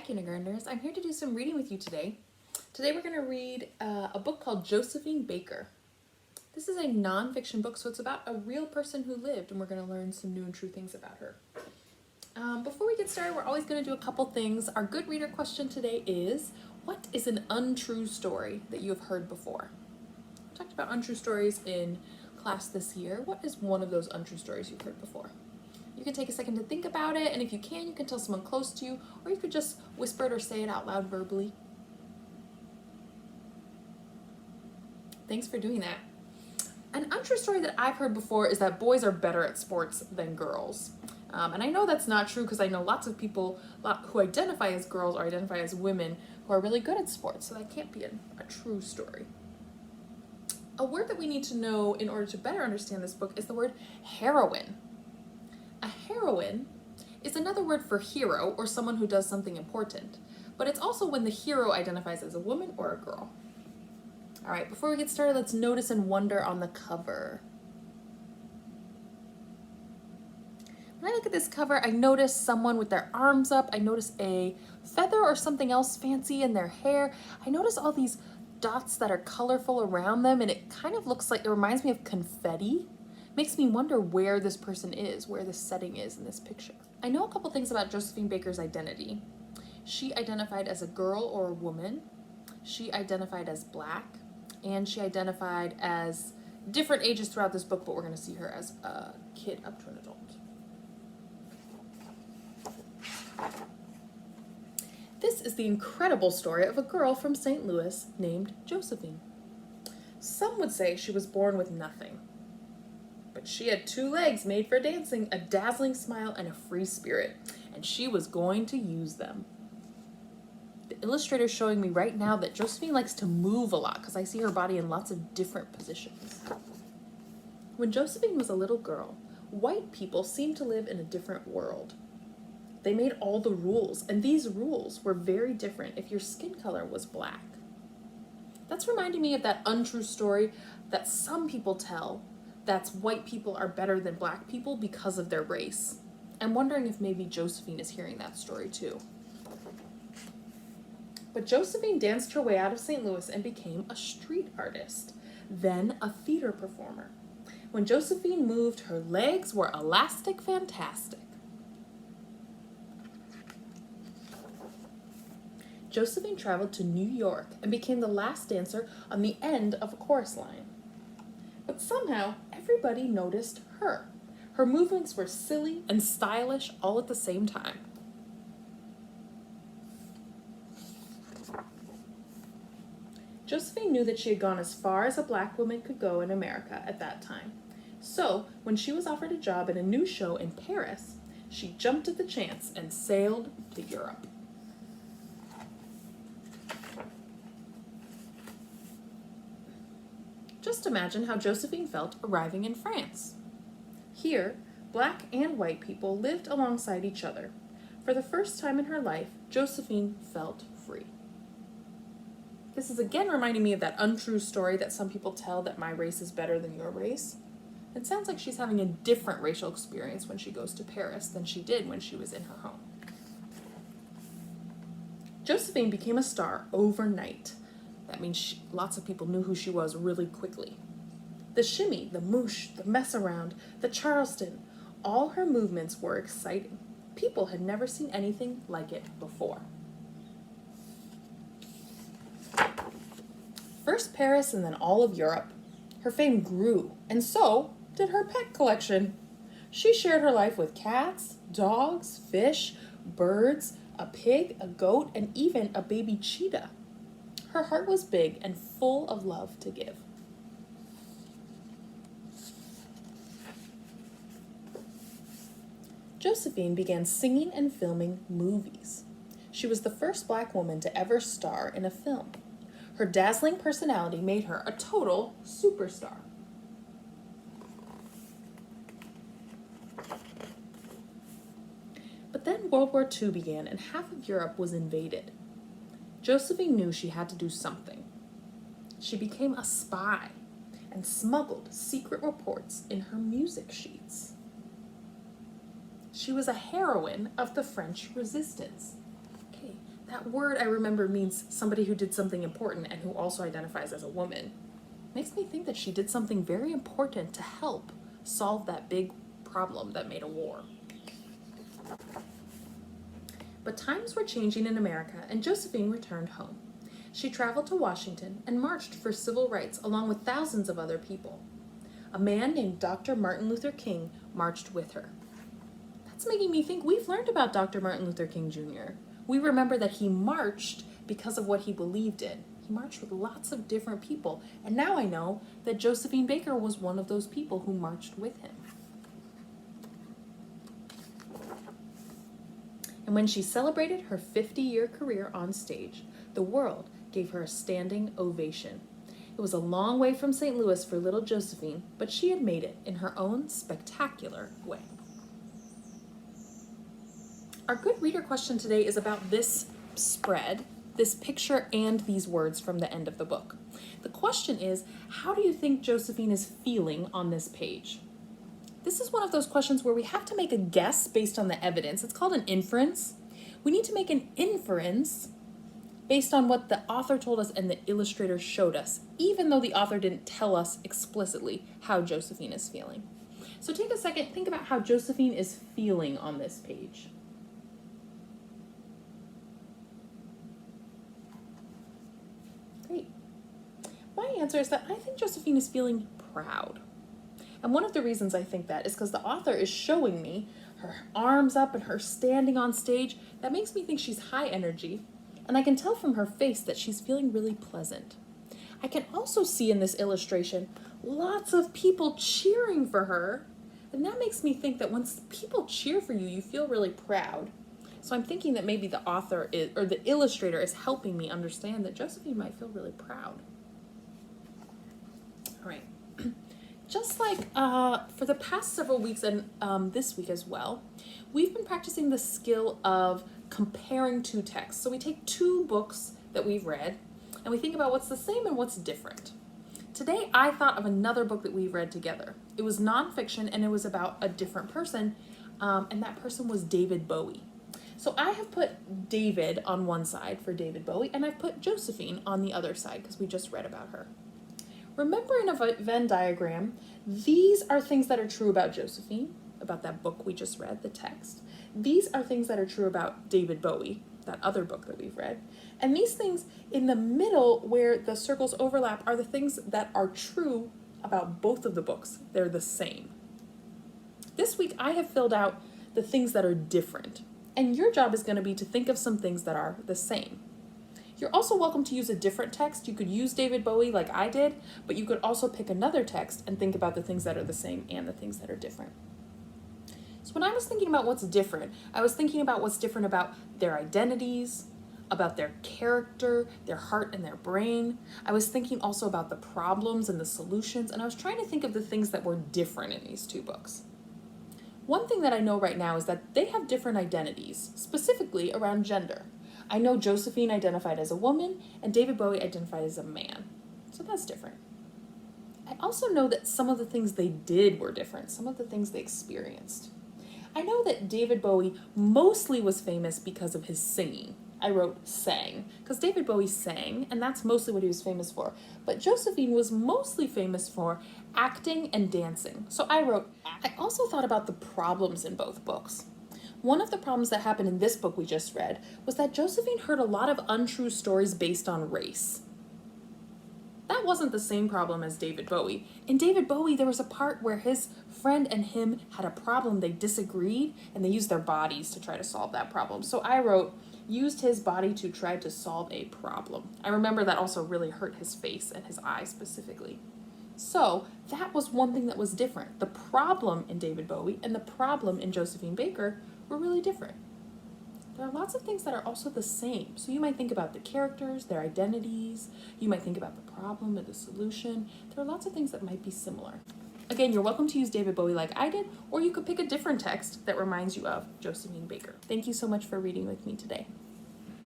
kindergartners. I'm here to do some reading with you today. Today we're going to read a book called Josephine Baker. This is a nonfiction book, so it's about a real person who lived, and we're going to learn some new and true things about her. Before we get started, we're always going to do a couple things. Our good reader question today is, what is an untrue story that you have heard before? We talked about untrue stories in class this year. What is one of those untrue stories you've heard before? You can take a second to think about it, and if you can tell someone close to you, or you could just whisper it or say it out loud verbally. Thanks for doing that. An untrue story that I've heard before is that boys are better at sports than girls. And I know that's not true because I know lots of people who identify as girls or identify as women who are really good at sports, so that can't be a true story. A word that we need to know in order to better understand this book is the word heroine. A heroine is another word for hero or someone who does something important, but it's also when the hero identifies as a woman or a girl. All right, before we get started, let's notice and wonder on the cover. When I look at this cover, I notice someone with their arms up. I notice a feather or something else fancy in their hair. I notice all these dots that are colorful around them, and it kind of looks like, it reminds me of confetti. Makes me wonder where this person is, where this setting is in this picture. I know a couple things about Josephine Baker's identity. She identified as a girl or a woman. She identified as Black, and she identified as different ages throughout this book, but we're going to see her as a kid up to an adult. This is the incredible story of a girl from St. Louis named Josephine. Some would say she was born with nothing. But she had 2 legs made for dancing, a dazzling smile, and a free spirit, and she was going to use them. The illustrator is showing me right now that Josephine likes to move a lot because I see her body in lots of different positions. When Josephine was a little girl, white people seemed to live in a different world. They made all the rules, and these rules were very different if your skin color was Black. That's reminding me of that untrue story that some people tell, that's white people are better than Black people because of their race. I'm wondering if maybe Josephine is hearing that story too. But Josephine danced her way out of St. Louis and became a street artist, then a theater performer. When Josephine moved, her legs were elastic fantastic. Josephine traveled to New York and became the last dancer on the end of a chorus line. But somehow, everybody noticed her. Her movements were silly and stylish all at the same time. Josephine knew that she had gone as far as a Black woman could go in America at that time. So, when she was offered a job in a new show in Paris, she jumped at the chance and sailed to Europe. Just imagine how Josephine felt arriving in France. Here, Black and white people lived alongside each other. For the first time in her life, Josephine felt free. This is again reminding me of that untrue story that some people tell that my race is better than your race. It sounds like she's having a different racial experience when she goes to Paris than she did when she was in her home. Josephine became a star overnight. That means lots of people knew who she was really quickly. The shimmy, the moosh, the mess around, the Charleston, all her movements were exciting. People had never seen anything like it before. First Paris and then all of Europe. Her fame grew, and so did her pet collection. She shared her life with cats, dogs, fish, birds, a pig, a goat, and even a baby cheetah. Her heart was big and full of love to give. Josephine began singing and filming movies. She was the first Black woman to ever star in a film. Her dazzling personality made her a total superstar. But then World War II began and half of Europe was invaded. Josephine knew she had to do something. She became a spy and smuggled secret reports in her music sheets. She was a heroine of the French resistance. Okay, That word, I remember, means somebody who did something important and who also identifies as a woman. Makes me think that she did something very important to help solve that big problem that made a war. But times were changing in America, and Josephine returned home. She traveled to Washington and marched for civil rights along with thousands of other people. A man named Dr. Martin Luther King marched with her. That's making me think we've learned about Dr. Martin Luther King Jr. We remember that he marched because of what he believed in. He marched with lots of different people, and now I know that Josephine Baker was one of those people who marched with him. And when she celebrated her 50-year career on stage, the world gave her a standing ovation. It was a long way from St. Louis for little Josephine, but she had made it in her own spectacular way. Our good reader question today is about this spread, this picture, and these words from the end of the book. The question is, how do you think Josephine is feeling on this page? This is one of those questions where we have to make a guess based on the evidence. It's called an inference. We need to make an inference based on what the author told us and the illustrator showed us, even though the author didn't tell us explicitly how Josephine is feeling. So take a second, think about how Josephine is feeling on this page. Great. My answer is that I think Josephine is feeling proud. And one of the reasons I think that is because the author is showing me her arms up and her standing on stage. That makes me think she's high energy. And I can tell from her face that she's feeling really pleasant. I can also see in this illustration lots of people cheering for her. And that makes me think that when people cheer for you, you feel really proud. So I'm thinking that maybe the author is, or the illustrator is helping me understand that Josephine might feel really proud. All right. Just like for the past several weeks and this week as well, we've been practicing the skill of comparing two texts. So we take two books that we've read and we think about what's the same and what's different. Today I thought of another book that we read together. It was nonfiction and it was about a different person, and that person was David Bowie. So I have put David on one side for David Bowie, and I've put Josephine on the other side because we just read about her. Remember, in a Venn diagram, these are things that are true about Josephine, about that book we just read, the text. These are things that are true about David Bowie, that other book that we've read. And these things in the middle where the circles overlap are the things that are true about both of the books. They're the same. This week I have filled out the things that are different. And your job is going to be to think of some things that are the same. You're also welcome to use a different text. You could use David Bowie like I did, but you could also pick another text and think about the things that are the same and the things that are different. So when I was thinking about what's different, I was thinking about what's different about their identities, about their character, their heart and their brain. I was thinking also about the problems and the solutions, and I was trying to think of the things that were different in these two books. One thing that I know right now is that they have different identities, specifically around gender. I know Josephine identified as a woman and David Bowie identified as a man. So that's different. I also know that some of the things they did were different, some of the things they experienced. I know that David Bowie mostly was famous because of his singing. I wrote sang, because David Bowie sang, and that's mostly what he was famous for. But Josephine was mostly famous for acting and dancing. So I wrote, I also thought about the problems in both books. One of the problems that happened in this book we just read was that Josephine heard a lot of untrue stories based on race. That wasn't the same problem as David Bowie. In David Bowie, there was a part where his friend and him had a problem, they disagreed, and they used their bodies to try to solve that problem. So I wrote, used his body to try to solve a problem. I remember that also really hurt his face and his eyes specifically. So that was one thing that was different. The problem in David Bowie and the problem in Josephine Baker were really different. There are lots of things that are also the same. So you might think about the characters, their identities. You might think about the problem or the solution. There are lots of things that might be similar. Again, you're welcome to use David Bowie like I did, or you could pick a different text that reminds you of Josephine Baker. Thank you so much for reading with me today.